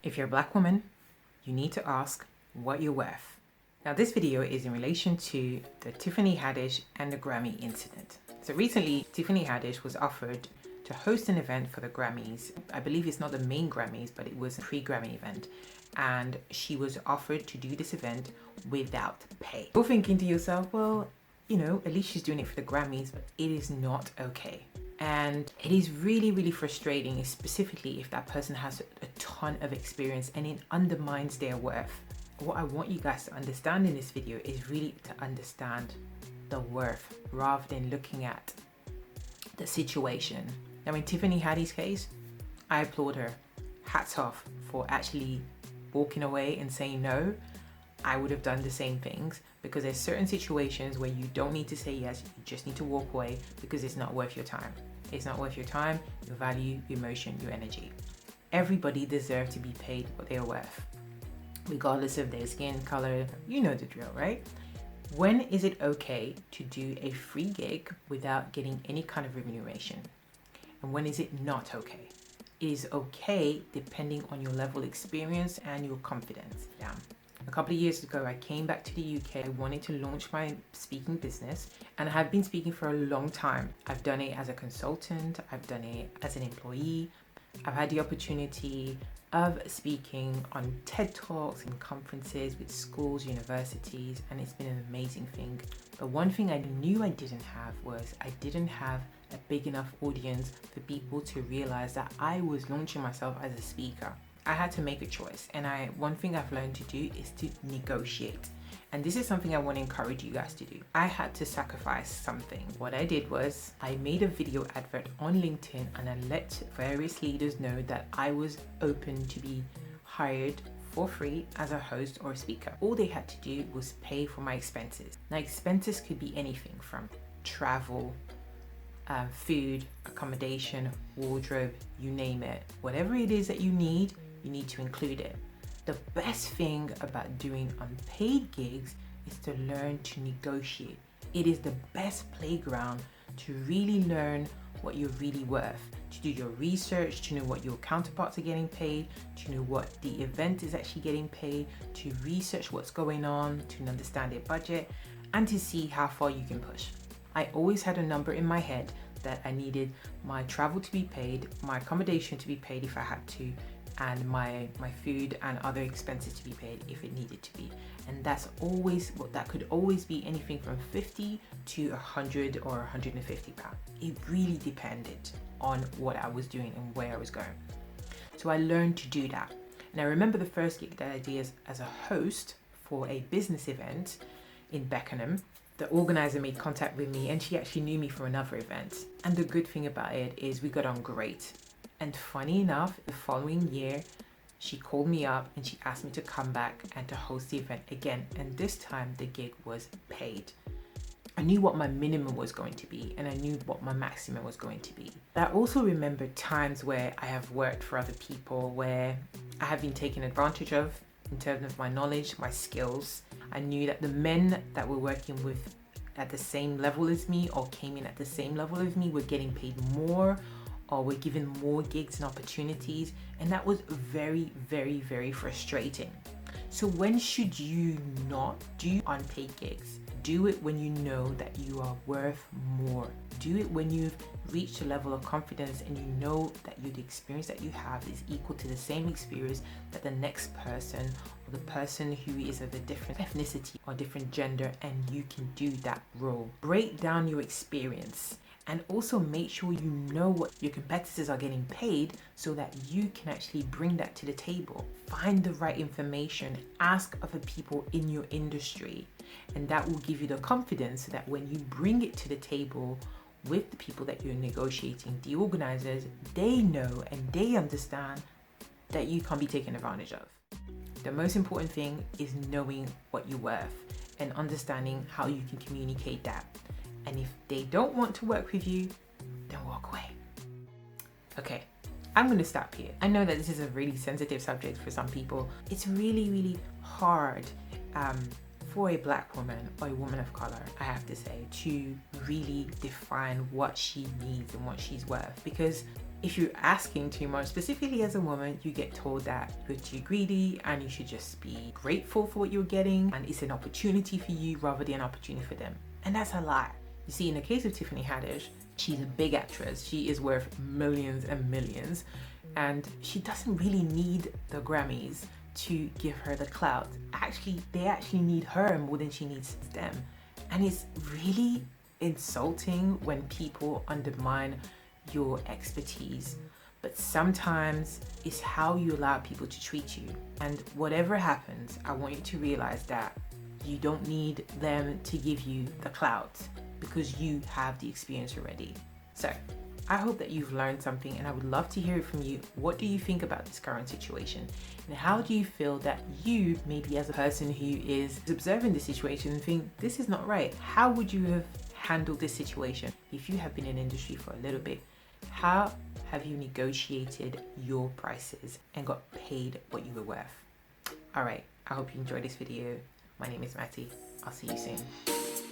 If you're a black woman, you need to ask what you're worth. Now this video is in relation to the Tiffany Haddish and the Grammy incident. So recently, Tiffany Haddish was offered to host an event for the Grammys. I believe it's not the main Grammys, but it was a pre-Grammy event. And she was offered to do this event without pay. You're thinking to yourself, well, you know, at least she's doing it for the Grammys, but it is not okay. And it is really, really frustrating, specifically if that person has a ton of experience and it undermines their worth. What I want you guys to understand in this video is really to understand the worth rather than looking at the situation. Now in Tiffany Haddish's case, I applaud her. Hats off for actually walking away and saying no. I would have done the same things, because there's certain situations where you don't need to say yes, you just need to walk away because it's not worth your time. It's not worth your time, your value, your emotion, your energy. Everybody deserves to be paid what they're worth, regardless of their skin color. You know the drill, right? When is it okay to do a free gig without getting any kind of remuneration? And when is it not okay? It is okay depending on your level of experience and your confidence. Yeah. A couple of years ago, I came back to the UK. I wanted to launch my speaking business, and I have been speaking for a long time. I've done it as a consultant, I've done it as an employee. I've had the opportunity of speaking on TED Talks and conferences with schools, universities, and it's been an amazing thing. But one thing I knew I didn't have was I didn't have a big enough audience for people to realize that I was launching myself as a speaker. I had to make a choice, and one thing I've learned to do is to negotiate. And this is something I want to encourage you guys to do. I had to sacrifice something. What I did was I made a video advert on LinkedIn, and I let various leaders know that I was open to be hired for free as a host or a speaker. All they had to do was pay for my expenses. Now, expenses could be anything from travel, food, accommodation, wardrobe, you name it. Whatever it is that you need to include it. The best thing about doing unpaid gigs is to learn to negotiate. It is the best playground to really learn what you're really worth, to do your research, to know what your counterparts are getting paid, to know what the event is actually getting paid, to research what's going on, to understand their budget, and to see how far you can push. I always had a number in my head that I needed my travel to be paid, my accommodation to be paid if I had to, and my food and other expenses to be paid if it needed to be. And that could always be anything from 50 to 100 or 150 pounds. It really depended on what I was doing and where I was going. So I learned to do that. And I remember the first gig that I did as a host for a business event in Beckenham. The organizer made contact with me, and she actually knew me from another event. And the good thing about it is we got on great. And funny enough, the following year, she called me up and she asked me to come back and to host the event again. And this time the gig was paid. I knew what my minimum was going to be, and I knew what my maximum was going to be. I also remember times where I have worked for other people where I have been taken advantage of in terms of my knowledge, my skills. I knew that the men that were working with at the same level as me or came in at the same level as me were getting paid more, or were given more gigs and opportunities, and that was very, very, very frustrating. So when should you not do unpaid gigs? Do it when you know that you are worth more. Do it when you've reached a level of confidence and you know that the experience that you have is equal to the same experience that the next person, or the person who is of a different ethnicity or different gender, and you can do that role. Break down your experience. And also make sure you know what your competitors are getting paid so that you can actually bring that to the table. Find the right information, ask other people in your industry, and that will give you the confidence so that when you bring it to the table with the people that you're negotiating, the organizers, they know and they understand that you can't be taken advantage of. The most important thing is knowing what you're worth and understanding how you can communicate that. And if they don't want to work with you, then walk away. Okay, I'm going to stop here. I know that this is a really sensitive subject for some people. It's really, really hard for a black woman or a woman of color, I have to say, to really define what she needs and what she's worth. Because If you're asking too much, specifically as a woman, you get told that you're too greedy and you should just be grateful for what you're getting and it's an opportunity for you rather than an opportunity for them. And that's a lie. You see, in the case of Tiffany Haddish, she's a big actress. She is worth millions and millions, and she doesn't really need the Grammys to give her the clout. Actually, they actually need her more than she needs them. And it's really insulting when people undermine your expertise, but sometimes it's how you allow people to treat you. And whatever happens, I want you to realize that you don't need them to give you the clout because you have the experience already. So I hope that you've learned something, and I would love to hear it from you. What do you think about this current situation? And how do you feel that you, maybe as a person who is observing the situation, think this is not right? How would you have handled this situation if you have been in the industry for a little bit? How have you negotiated your prices and got paid what you were worth? All right, I hope you enjoyed this video. My name is Matty. I'll see you soon.